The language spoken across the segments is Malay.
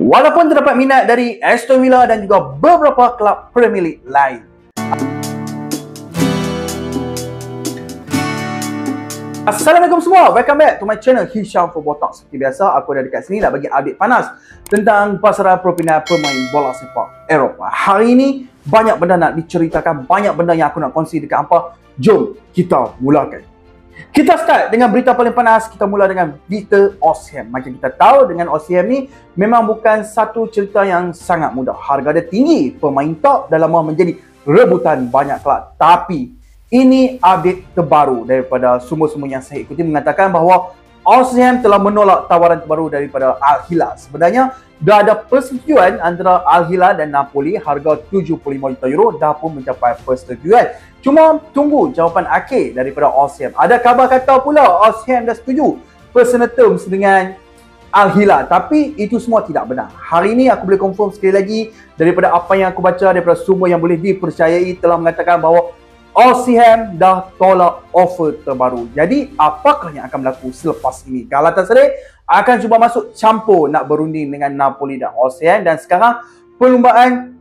Walaupun terdapat minat dari Aston Villa dan juga beberapa kelab Premier League lain. Assalamualaikum semua, welcome back to my channel Hisham Football Talk. Seperti biasa, aku ada dekat sini nak bagi update panas tentang pasaran perpindahan pemain bola sepak Eropah. Hari ini banyak benda nak diceritakan, banyak benda yang aku nak kongsi dekat hampa. Jom kita mulakan. Kita start dengan berita paling panas. Kita mula dengan Victor Osimhen. Macam kita tahu dengan Osimhen ni memang bukan satu cerita yang sangat mudah. Harga dia tinggi, pemain top dah lama menjadi rebutan banyak kelab. Tapi ini update terbaru daripada sumber-sumber yang saya ikuti mengatakan bahawa Osimhen telah menolak tawaran terbaru daripada Al Hilal. Sebenarnya dah ada persetujuan antara Al Hilal dan Napoli, harga 75 juta euro dah pun mencapai persetujuan. Cuma tunggu jawapan akhir daripada Osimhen. Ada khabar kata pula Osimhen dah setuju personal terms dengan Al Hilal, tapi itu semua tidak benar. Hari ini aku boleh confirm sekali lagi daripada apa yang aku baca daripada sumber yang boleh dipercayai telah mengatakan bahawa Osimhen dah tolak offer terbaru. Jadi apakah yang akan berlaku selepas ini? Galatasaray akan cuba masuk campur nak berunding dengan Napoli dan Osimhen, dan sekarang perlumbaan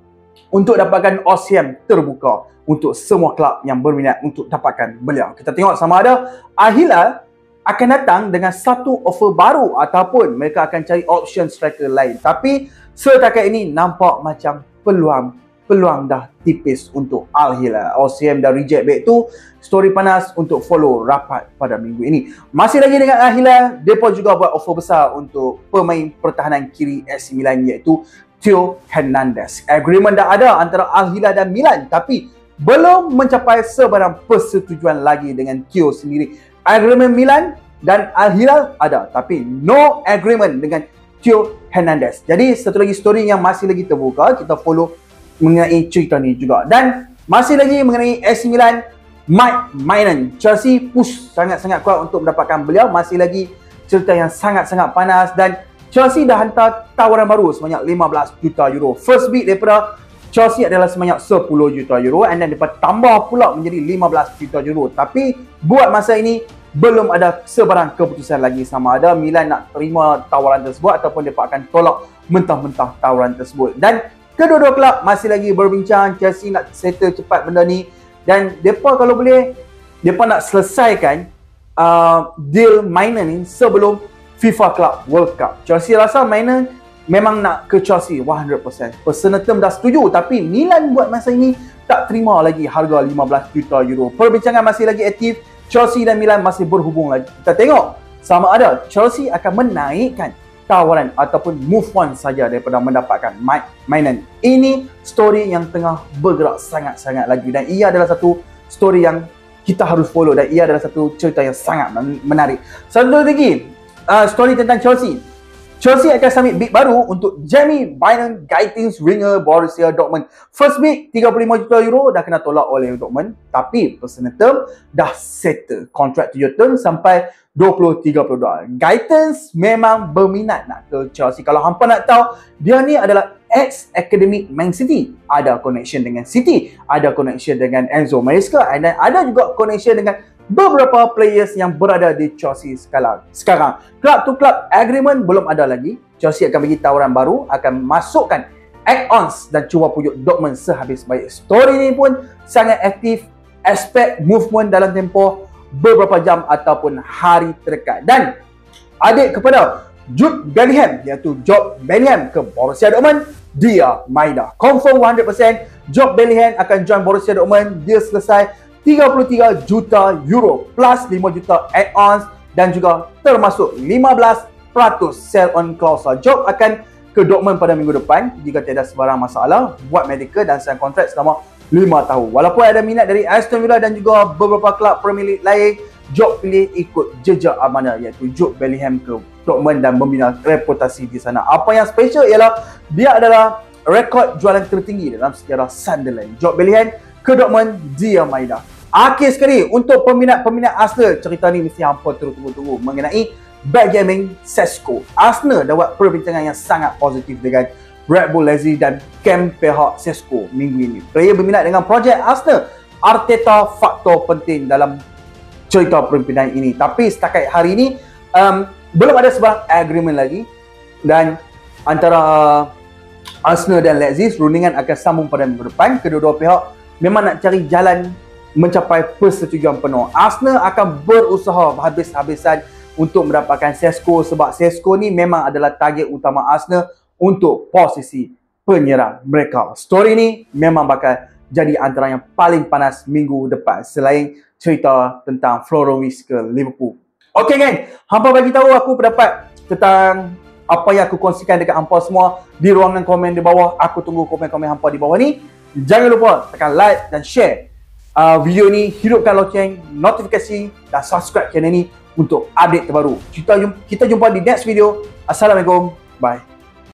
untuk dapatkan Osimhen terbuka untuk semua kelab yang berminat untuk dapatkan beliau. Kita tengok sama ada Al Hilal akan datang dengan satu offer baru ataupun mereka akan cari option striker lain. Tapi setakat ini nampak macam peluang dah tipis untuk Al Hilal. Osimhen dah reject back tu. Story panas untuk follow rapat pada minggu ini. Masih lagi dengan Al Hilal, mereka juga buat offer besar untuk pemain pertahanan kiri AC Milan iaitu Theo Hernandez. Agreement dah ada antara Al Hilal dan Milan, tapi belum mencapai sebarang persetujuan lagi dengan Theo sendiri. Agreement Milan dan Al Hilal ada, tapi no agreement dengan Theo Hernandez. Jadi satu lagi story yang masih lagi terbuka, kita follow mengenai cerita ni juga. Dan masih lagi mengenai AC Milan, Mike Maignan. Chelsea push sangat-sangat kuat untuk mendapatkan beliau. Masih lagi cerita yang sangat-sangat panas, dan Chelsea dah hantar tawaran baru sebanyak 15 juta euro. First bid daripada Chelsea adalah sebanyak 10 juta euro, and then dapat tambah pula menjadi 15 juta euro. Tapi buat masa ini belum ada sebarang keputusan lagi sama ada Milan nak terima tawaran tersebut ataupun mereka akan tolak mentah-mentah tawaran tersebut. Dan kedua-dua kelab masih lagi berbincang. Chelsea nak settle cepat benda ni, dan mereka kalau boleh mereka nak selesaikan deal Maignan ni sebelum FIFA Club World Cup. Chelsea rasa Maignan memang nak ke Chelsea 100%. Personal term dah setuju, tapi Milan buat masa ini tak terima lagi harga 15 juta euro. Perbincangan masih lagi aktif. Chelsea dan Milan masih berhubung lagi. Kita tengok sama ada Chelsea akan menaikkan tawaran ataupun move on saja daripada mendapatkan Mike Maignan. Ini story yang tengah bergerak sangat-sangat lagi, dan ia adalah satu story yang kita harus follow, dan ia adalah satu cerita yang sangat menarik. Satu lagi story tentang Chelsea. Chelsea akan submit bid baru untuk Jamie Byron Geitings winger Borussia Dortmund. First bid 35 juta euro dah kena tolak oleh Dortmund, tapi personal term dah settle. Kontrak 7 tahun sampai 2032. Geitings memang berminat nak ke Chelsea. Kalau hampa nak tahu, dia ni adalah ex-academic Man City. Ada connection dengan City, ada connection dengan Enzo Maresca, dan ada juga connection dengan beberapa players yang berada di Chelsea sekarang. Club to club agreement belum ada lagi. Chelsea akan bagi tawaran baru, akan masukkan add-ons dan cuba pujuk Dortmund sehabis baik. Story ni pun sangat aktif. Expect movement dalam tempoh beberapa jam ataupun hari terdekat. Dan adik kepada Jude Bellingham, iaitu Job Bellingham ke Borussia Dortmund, dia Maida. Confirm 100% Job Bellingham akan join Borussia Dortmund. Dia selesai 33 juta euro plus 5 juta add-ons, dan juga termasuk 15% sell on clause. Job akan ke Dortmund pada minggu depan jika tiada sebarang masalah, buat medical dan sign kontrak selama 5 tahun. Walaupun ada minat dari Aston Villa dan juga beberapa kelab Premier League lain, Job pilih ikut jejak amanah iaitu Jude Bellingham ke Dortmund dan membina reputasi di sana. Apa yang special ialah dia adalah rekod jualan tertinggi dalam sejarah Sunderland. Job Bellingham ke Dortmund, dia Maida. Akhir sekali untuk peminat-peminat Arsenal, cerita ni mesti hampa tunggu mengenai Benjamin Sesko. Arsenal dah buat perbincangan yang sangat positif dengan Red Bull Leipzig dan kem pihak Sesko minggu ini. Player berminat dengan projek Arsenal. Arteta faktor penting dalam cerita perpindahan ini. Tapi setakat hari ini belum ada sebarang agreement lagi, dan antara Arsenal dan Leipzig. Rundingan akan sambung pada minggu depan. Kedua-dua pihak memang nak cari jalan mencapai persetujuan penuh. Arsenal akan berusaha habis-habisan untuk mendapatkan Sesko sebab Sesko ni memang adalah target utama Arsenal untuk posisi penyerang mereka. Story ni memang bakal jadi antara yang paling panas minggu depan selain cerita tentang Florian Wirtz ke Liverpool. Okey geng, hampa bagi tahu aku pendapat tentang apa yang aku kongsikan dekat hampa semua di ruangan komen di bawah. Aku tunggu komen-komen hampa di bawah ni. Jangan lupa tekan like dan share video ni, hidupkan loceng, notifikasi dan subscribe channel ni untuk update terbaru. Kita jumpa di next video. Assalamualaikum. Bye.